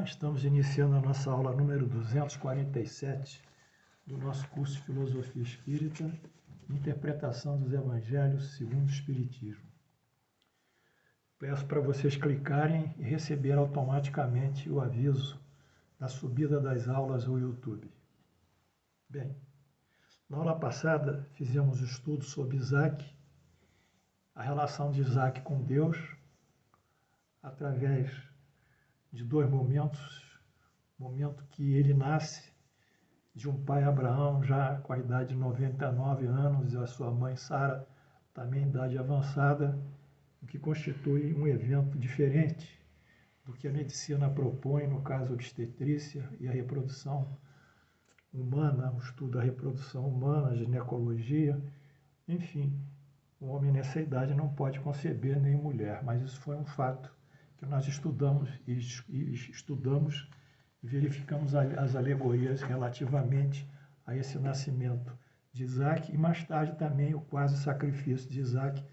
Estamos iniciando a nossa aula número 247 do nosso curso de Filosofia Espírita, Interpretação dos Evangelhos segundo o Espiritismo. Peço para vocês clicarem e receber automaticamente o aviso da subida das aulas ao YouTube. Bem, na aula passada fizemos o estudo sobre Isaac, a relação de Isaac com Deus, através de dois momentos. Momento que ele nasce de um pai Abraão, já com a idade de 99 anos, e a sua mãe Sara, também em idade avançada, o que constitui um evento diferente do que a medicina propõe, no caso a obstetrícia e a reprodução humana, o estudo da reprodução humana, a ginecologia, enfim, o homem nessa idade não pode conceber nem mulher, mas isso foi um fato que nós estudamos e verificamos as alegorias relativamente a esse nascimento de Isaac e mais tarde também o quase sacrifício de Isaac,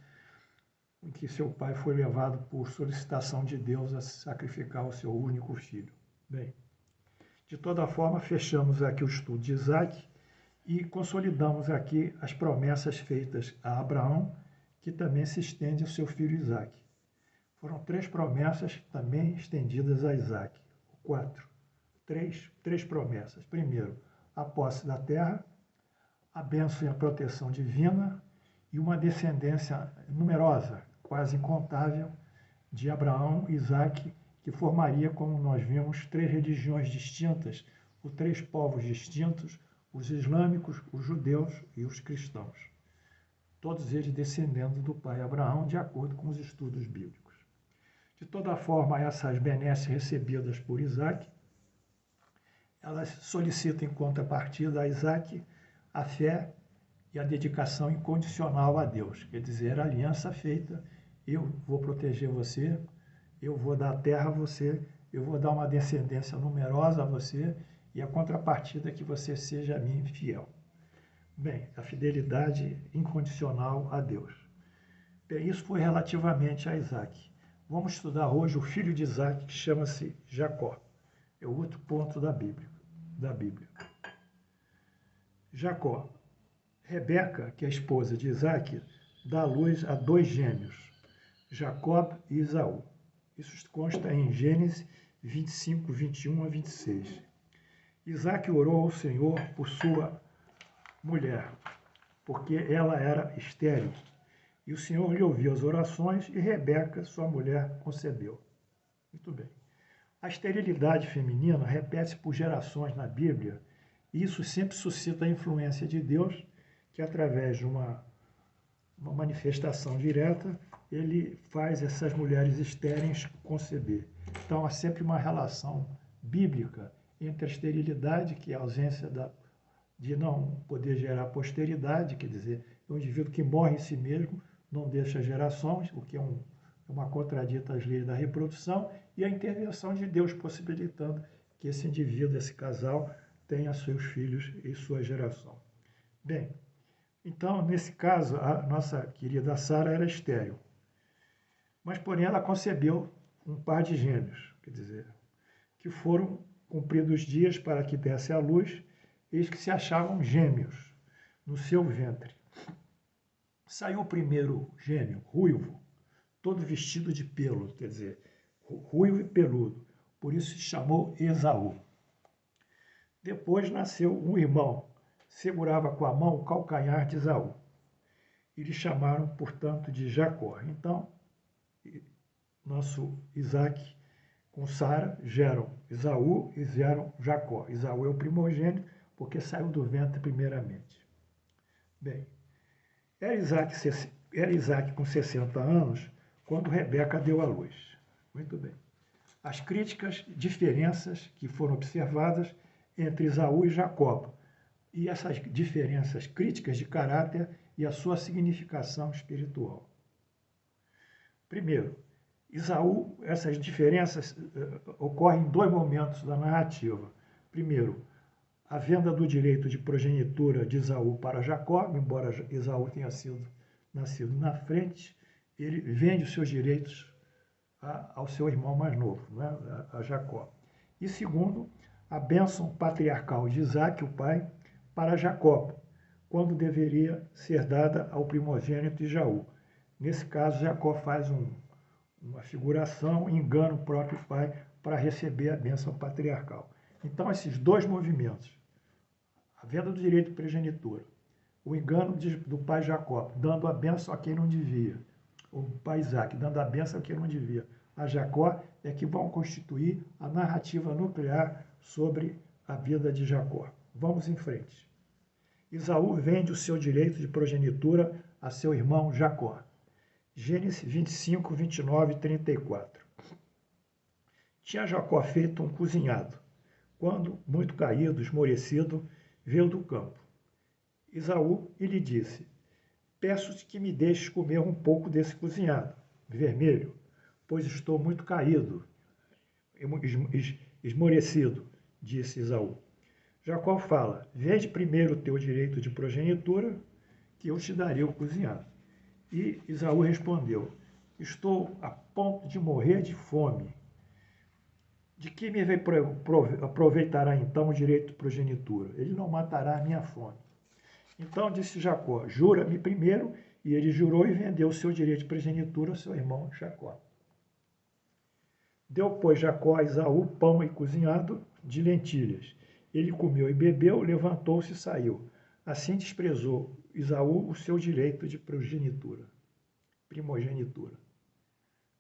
em que seu pai foi levado por solicitação de Deus a sacrificar o seu único filho. Bem, de toda forma, fechamos aqui o estudo de Isaac e consolidamos aqui as promessas feitas a Abraão, que também se estende ao seu filho Isaac. Foram 3 promessas também estendidas a Isaac. 3 promessas. Primeiro, a posse da terra, a bênção e a proteção divina e uma descendência numerosa, quase incontável, de Abraão e Isaac, que formaria, como nós vimos, 3 religiões distintas, os 3 povos distintos, os islâmicos, os judeus e os cristãos. Todos eles descendendo do pai Abraão, de acordo com os estudos bíblicos. De toda forma, essas benesses recebidas por Isaac, elas solicitam em contrapartida a Isaac a fé e a dedicação incondicional a Deus, quer dizer, a aliança feita, eu vou proteger você, eu vou dar terra a você, eu vou dar uma descendência numerosa a você, e a contrapartida é que você seja a mim fiel. Bem, a fidelidade incondicional a Deus. Bem, isso foi relativamente a Isaac. Vamos estudar hoje o filho de Isaac, que chama-se Jacó. É o outro ponto da Bíblia. Jacó. Rebeca, que é a esposa de Isaac, dá luz a 2 gêmeos, Jacob e Esaú. Isso consta em Gênesis 25, 21 a 26. Isaac orou ao Senhor por sua mulher, porque ela era estéril. E o Senhor lhe ouviu as orações e Rebeca, sua mulher, concebeu. Muito bem. A esterilidade feminina repete-se por gerações na Bíblia, e isso sempre suscita a influência de Deus, que através de uma manifestação direta, ele faz essas mulheres estéreis conceber. Então, há sempre uma relação bíblica entre a esterilidade, que é a ausência de não poder gerar posteridade, quer dizer, é um indivíduo que morre em si mesmo, não deixa gerações, o que é uma contradita às leis da reprodução, e a intervenção de Deus possibilitando que esse indivíduo, esse casal, tenha seus filhos e sua geração. Bem, então, nesse caso, a nossa querida Sara era estéril, mas, porém, ela concebeu um par de gêmeos, quer dizer, que foram cumpridos os dias para que desse à luz, eis que se achavam gêmeos no seu ventre. Saiu o primeiro gêmeo, ruivo, todo vestido de pelo, quer dizer, ruivo e peludo, por isso se chamou Esaú. Depois nasceu um irmão, segurava com a mão o calcanhar de Esaú. E lhe chamaram, portanto, de Jacó. Então, nosso Isaac com Sara geram Esaú e geram Jacó. Esaú é o primogênito, porque saiu do ventre primeiramente. Bem, era Isaac com 60 anos quando Rebeca deu à luz. Muito bem. As diferenças que foram observadas entre Esaú e Jacó, e essas diferenças críticas de caráter e a sua significação espiritual. Primeiro, Esaú, essas diferenças ocorrem em 2 momentos da narrativa. Primeiro, a venda do direito de progenitura de Esaú para Jacó, embora Esaú tenha nascido na frente, ele vende os seus direitos ao seu irmão mais novo, né, a Jacó. E segundo, a bênção patriarcal de Isaac, o pai, para Jacó, quando deveria ser dada ao primogênito Esaú. Nesse caso, Jacó faz uma figuração, engana o próprio pai para receber a bênção patriarcal. Então, esses dois movimentos, a venda do direito de primogenitura, o engano do pai Jacó, dando a bênção a quem não devia, o pai Isaac dando a bênção a quem não devia, a Jacó, é que vão constituir a narrativa nuclear sobre a vida de Jacó. Vamos em frente. Esaú vende o seu direito de progenitura a seu irmão Jacó. Gênesis 25, 29 e 34. Tinha Jacó feito um cozinhado, quando, muito caído, esmorecido, veio do campo. Esaú e lhe disse: peço-te que me deixes comer um pouco desse cozinhado, vermelho, pois estou muito caído, esmorecido, disse Esaú. Jacó fala: vende primeiro o teu direito de progenitura, que eu te darei o cozinhado. E Esaú respondeu: estou a ponto de morrer de fome. De que me aproveitará então o direito de progenitura? Ele não matará a minha fome. Então disse Jacó: jura-me primeiro. E ele jurou e vendeu o seu direito de progenitura ao seu irmão Jacó. Deu, pois, Jacó a Esaú pão e cozinhado de lentilhas. Ele comeu e bebeu, levantou-se e saiu. Assim desprezou Esaú o seu direito de primogenitura.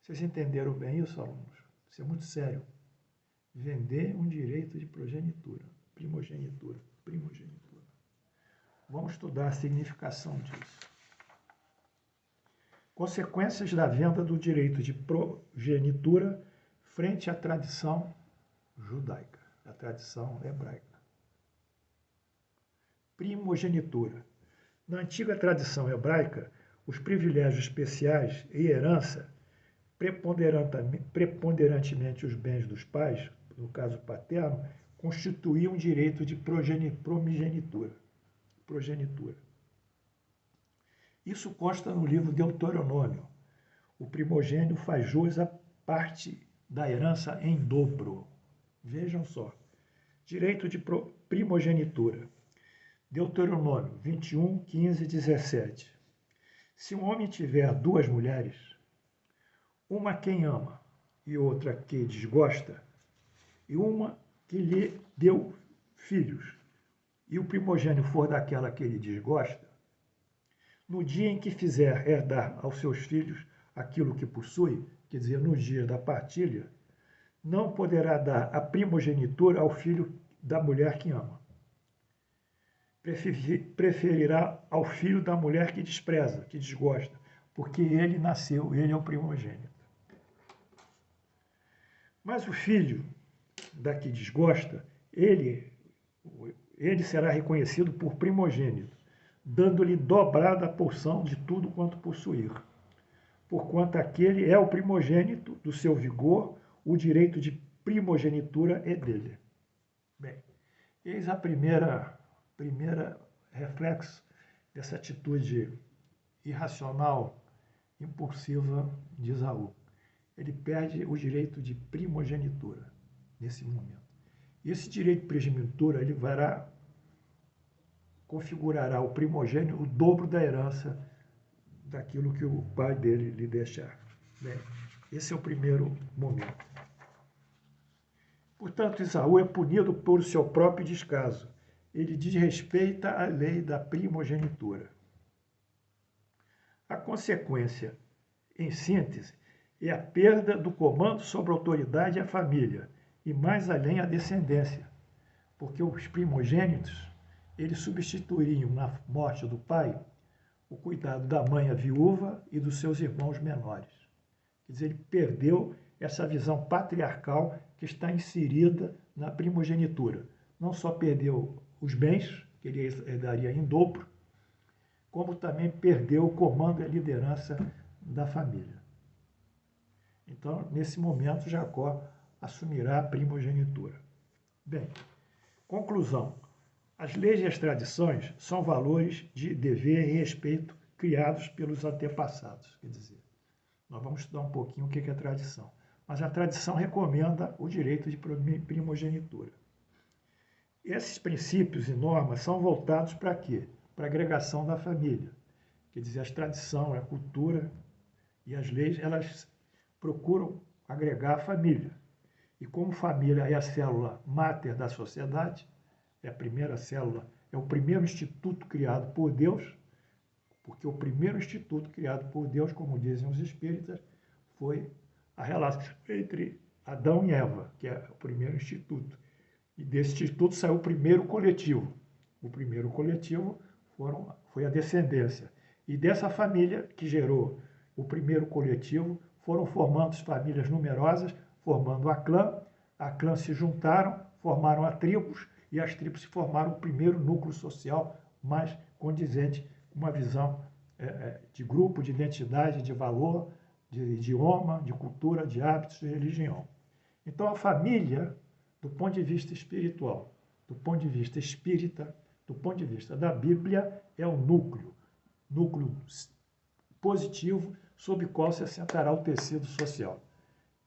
Vocês entenderam bem isso, alunos? Isso é muito sério. Vender um direito de primogenitura. Vamos estudar a significação disso. Consequências da venda do direito de progenitura frente à tradição judaica, à tradição hebraica. Primogenitura. Na antiga tradição hebraica, os privilégios especiais e herança, preponderantemente os bens dos pais, no caso paterno, constituíam direito de progenitura. Isso consta no livro Deuteronômio. O primogênito faz jus à parte da herança em dobro. Vejam só. Direito de primogenitura. Deuteronômio 21, 15 e 17. Se um homem tiver duas mulheres, uma quem ama e outra que desgosta, e uma que lhe deu filhos, e o primogênito for daquela que ele desgosta, no dia em que fizer herdar aos seus filhos aquilo que possui, quer dizer, no dia da partilha, não poderá dar a primogenitura ao filho da mulher que ama. Preferirá ao filho da mulher que despreza, que desgosta, porque ele nasceu, ele é o primogênito. Mas o filho da que desgosta, ele será reconhecido por primogênito, dando-lhe dobrada a porção de tudo quanto possuir. Porquanto aquele é o primogênito do seu vigor, o direito de primogenitura é dele. Bem, eis a primeira reflexo dessa atitude irracional, impulsiva de Esaú. Ele perde o direito de primogenitura nesse momento. E esse direito de primogenitura, ele configurará o primogênito o dobro da herança daquilo que o pai dele lhe deixar. Bem, esse é o primeiro momento. Portanto, Esaú é punido por seu próprio descaso. Ele desrespeita a lei da primogenitura. A consequência, em síntese, é a perda do comando sobre a autoridade e a família, e mais além a descendência, porque os primogênitos, eles substituiriam na morte do pai o cuidado da mãe, a viúva, e dos seus irmãos menores. Quer dizer, ele perdeu essa visão patriarcal que está inserida na primogenitura. Não só perdeu os bens, que ele herdaria em dobro, como também perdeu o comando e a liderança da família. Então, nesse momento, Jacó assumirá a primogenitura. Bem, conclusão. As leis e as tradições são valores de dever e respeito criados pelos antepassados. Quer dizer, nós vamos estudar um pouquinho o que é tradição. mas a tradição recomenda o direito de primogenitura. Esses princípios e normas são voltados para quê? Para a agregação da família. Quer dizer, a tradição, a cultura e as leis, elas procuram agregar a família. E como família é a célula máter da sociedade, é a primeira célula, é o primeiro instituto criado por Deus, porque o primeiro instituto criado por Deus, como dizem os espíritas, foi a relação entre Adão e Eva, que é o primeiro instituto. E desse instituto saiu o primeiro coletivo. O primeiro coletivo foi a descendência. E dessa família que gerou o primeiro coletivo, foram formando famílias numerosas, formando a clã. A clã se juntaram, formaram a tribos, e as tribos se formaram o primeiro núcleo social mais condizente, uma visão de grupo, de identidade, de valor, de idioma, de cultura, de hábitos, de religião. Então, a família, do ponto de vista espiritual, do ponto de vista espírita, do ponto de vista da Bíblia, é o núcleo positivo sob o qual se assentará o tecido social.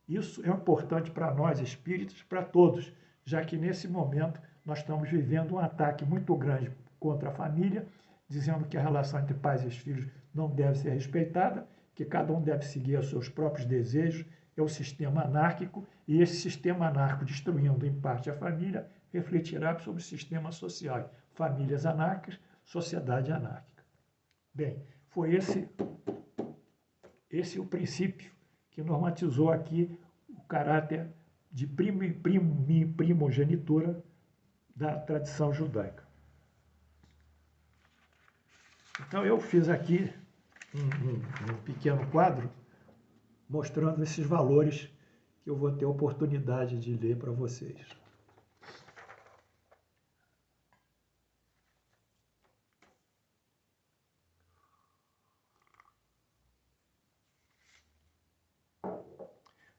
Isso é importante para nós espíritas, para todos, já que nesse momento nós estamos vivendo um ataque muito grande contra a família, dizendo que a relação entre pais e filhos não deve ser respeitada, que cada um deve seguir os seus próprios desejos, é o sistema anárquico, e esse sistema anárquico, destruindo em parte a família, refletirá sobre o sistema social. Famílias anárquicas, sociedade anárquica. Bem, foi esse o princípio que normatizou aqui o caráter de primogenitura da tradição judaica. Então, eu fiz aqui um pequeno quadro mostrando esses valores que eu vou ter a oportunidade de ler para vocês.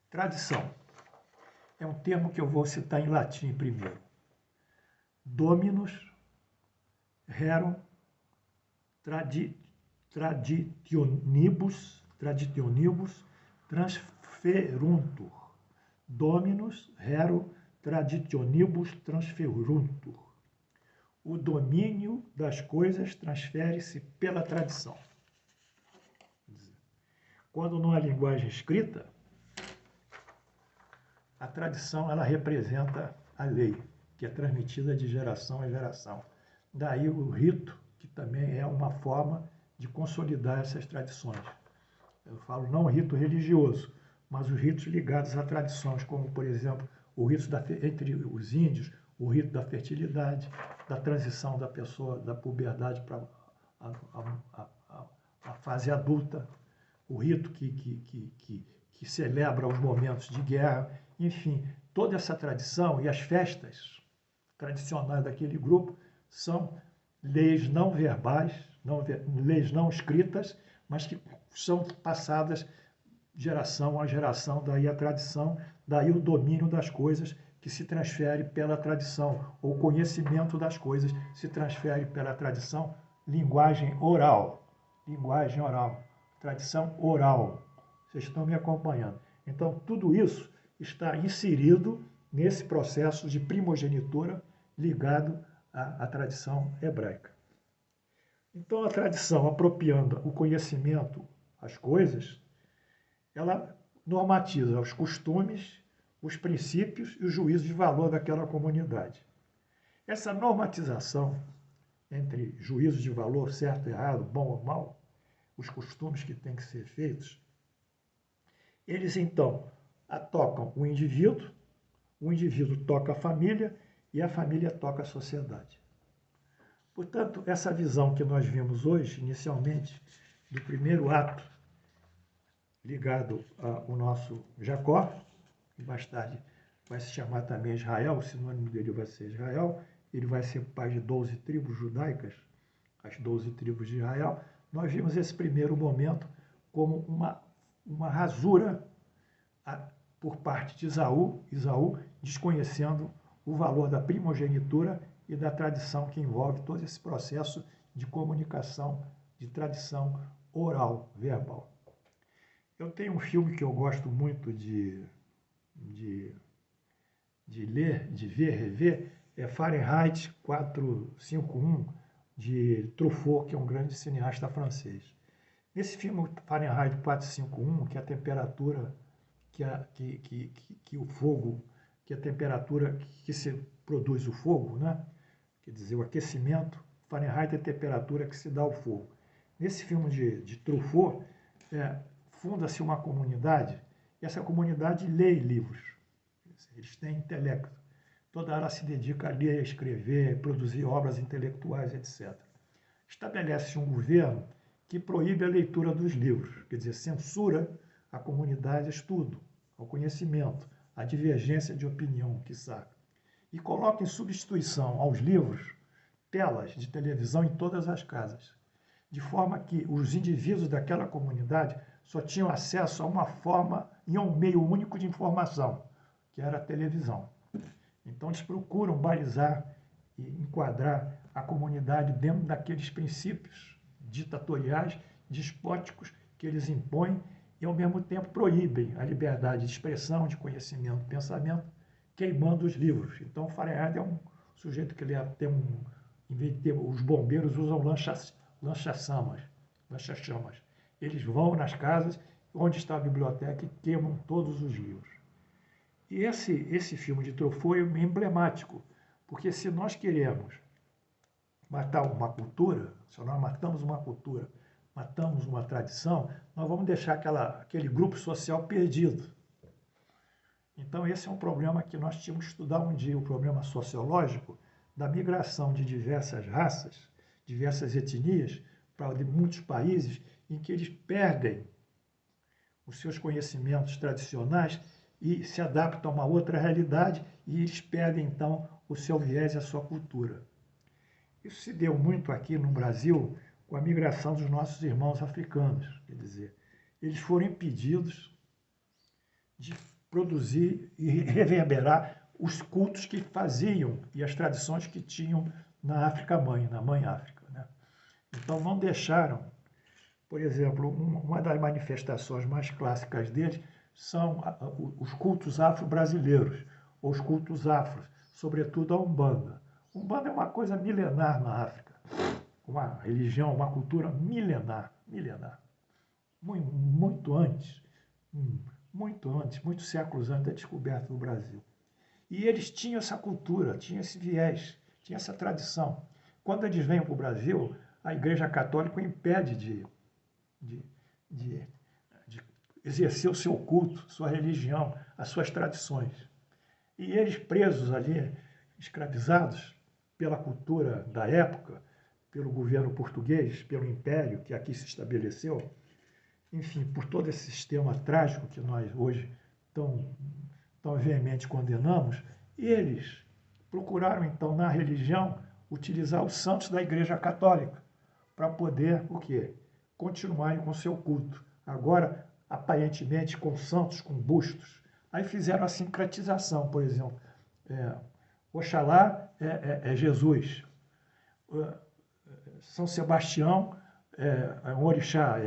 Tradição. É um termo que eu vou citar em latim primeiro. Dominus rerum traditionibus transferuntur. Dominus rerum traditionibus transferuntur. O domínio das coisas transfere-se pela tradição. Quando numa linguagem escrita, a tradição ela representa a lei, que é transmitida de geração a geração. Daí o rito, que também é uma forma de consolidar essas tradições. Eu falo não rito religioso, mas os ritos ligados a tradições, como, por exemplo, o rito entre os índios, o rito da fertilidade, da transição da pessoa da puberdade para a fase adulta, o rito que celebra os momentos de guerra, enfim, toda essa tradição e as festas tradicionais daquele grupo são leis não verbais, leis não escritas, mas que são passadas geração a geração, daí a tradição, daí o domínio das coisas que se transfere pela tradição, ou conhecimento das coisas se transfere pela tradição, linguagem oral, tradição oral. Vocês estão me acompanhando. Então, tudo isso está inserido nesse processo de primogenitura ligado à tradição hebraica. Então, a tradição, apropriando o conhecimento, as coisas, ela normatiza os costumes, os princípios e os juízos de valor daquela comunidade. Essa normatização entre juízos de valor, certo e errado, bom ou mal, os costumes que têm que ser feitos, eles então tocam o indivíduo toca a família e a família toca a sociedade. Portanto, essa visão que nós vimos hoje, inicialmente, do primeiro ato ligado ao nosso Jacó, que mais tarde vai se chamar também Israel, o sinônimo dele vai ser Israel, ele vai ser pai de 12 tribos judaicas, as 12 tribos de Israel. Nós vimos esse primeiro momento como uma rasura por parte de Esaú desconhecendo o valor da primogenitura e da tradição que envolve todo esse processo de comunicação, de tradição oral, verbal. Eu tenho um filme que eu gosto muito de de, de ler, de ver, rever, é Fahrenheit 451, de Truffaut, que é um grande cineasta francês. Nesse filme Fahrenheit 451, que a temperatura, que o fogo, que a temperatura que se produz o fogo, né? Quer dizer, o aquecimento, Fahrenheit é a temperatura que se dá ao fogo. Nesse filme de Truffaut, funda-se uma comunidade, e essa comunidade lê livros. Eles têm intelecto. Toda ela se dedica a ler, a escrever, produzir obras intelectuais, etc. Estabelece um governo que proíbe a leitura dos livros, quer dizer, censura a comunidade a estudo, ao conhecimento, à divergência de opinião, quiçá. E coloca em substituição aos livros telas de televisão em todas as casas, de forma que os indivíduos daquela comunidade só tinham acesso a uma forma e a um meio único de informação, que era a televisão. Então eles procuram balizar e enquadrar a comunidade dentro daqueles princípios ditatoriais, despóticos, que eles impõem e, ao mesmo tempo, proíbem a liberdade de expressão, de conhecimento, de pensamento, queimando os livros. Então, Fahrenheit é um sujeito que ele tem em vez de ter, os bombeiros usam lancha-chamas. Eles vão nas casas onde está a biblioteca e queimam todos os livros. E esse filme de Truffaut é emblemático, porque se nós queremos matar uma cultura, se nós matamos uma cultura, matamos uma tradição, nós vamos deixar aquele grupo social perdido. Então esse é um problema que nós tínhamos que estudar um dia, o problema sociológico da migração de diversas raças, diversas etnias, para muitos países em que eles perdem os seus conhecimentos tradicionais e se adaptam a uma outra realidade e eles perdem, então, o seu viés e a sua cultura. Isso se deu muito aqui no Brasil com a migração dos nossos irmãos africanos. Quer dizer, eles foram impedidos de produzir e reverberar os cultos que faziam e as tradições que tinham na África-mãe, na Mãe África, né? Então, não deixaram, por exemplo, uma das manifestações mais clássicas deles são os cultos afro-brasileiros, ou os cultos afros, sobretudo a Umbanda. Umbanda é uma coisa milenar na África, uma religião, uma cultura milenar, muito antes, muitos séculos antes da descoberta do Brasil. E eles tinham essa cultura, tinham esse viés, tinham essa tradição. Quando eles vêm para o Brasil, a Igreja Católica impede de exercer o seu culto, sua religião, as suas tradições. E eles presos ali, escravizados pela cultura da época, pelo governo português, pelo império que aqui se estabeleceu, enfim, por todo esse sistema trágico que nós hoje tão veemente condenamos, eles procuraram então na religião utilizar os santos da Igreja Católica para poder o quê? Continuarem com seu culto. Agora, aparentemente, com santos, com bustos. Aí fizeram a sincretização, por exemplo. Oxalá é Jesus. São Sebastião é um orixá,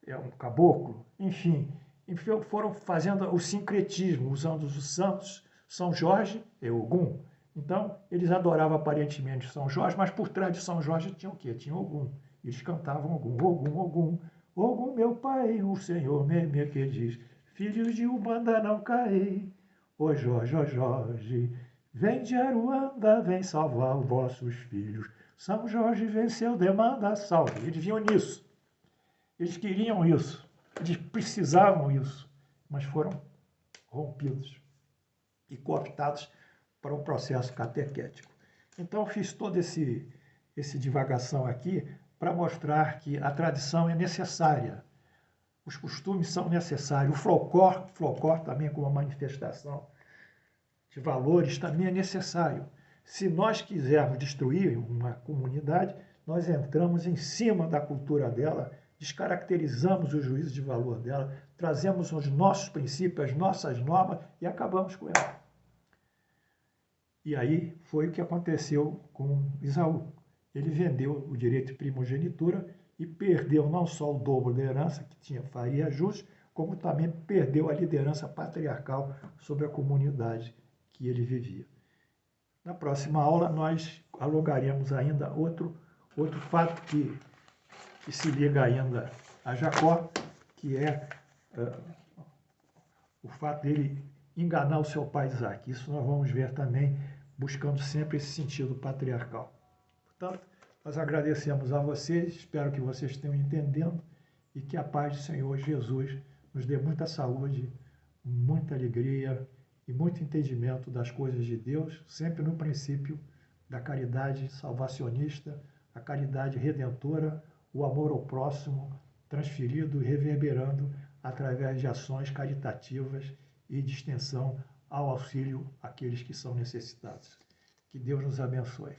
é um caboclo. Enfim, foram fazendo o sincretismo, usando os santos. São Jorge é Ogum. Então, eles adoravam aparentemente São Jorge, mas por trás de São Jorge tinha o quê? Tinha Ogum. Eles cantavam Ogum, Ogum, Ogum. Ogum, meu pai, o Senhor me que diz, filhos de Umbanda não caí. Ô Jorge, ó Jorge, vem de Aruanda, vem salvar os vossos filhos. São Jorge venceu, demanda salve. Eles vinham nisso. Eles queriam isso. Eles precisavam isso. Mas foram rompidos e cooptados para um processo catequético. Então, eu fiz todo esse divagação aqui para mostrar que a tradição é necessária, os costumes são necessários, o folclore também como uma manifestação de valores também é necessário. Se nós quisermos destruir uma comunidade, nós entramos em cima da cultura dela, descaracterizamos o juízo de valor dela, trazemos os nossos princípios, as nossas normas e acabamos com ela. E aí foi o que aconteceu com Esaú. Ele vendeu o direito de primogenitura e perdeu não só o dobro da herança, que faria jus, como também perdeu a liderança patriarcal sobre a comunidade que ele vivia. Na próxima aula, nós alongaremos ainda outro fato que se liga ainda a Jacó, que é o fato dele enganar o seu pai Isaac. Isso nós vamos ver também, buscando sempre esse sentido patriarcal. Portanto, nós agradecemos a vocês, espero que vocês estejam entendendo e que a paz do Senhor Jesus nos dê muita saúde, muita alegria e muito entendimento das coisas de Deus, sempre no princípio da caridade salvacionista, a caridade redentora, o amor ao próximo, transferido e reverberando através de ações caritativas e de extensão ao auxílio àqueles que são necessitados. Que Deus nos abençoe.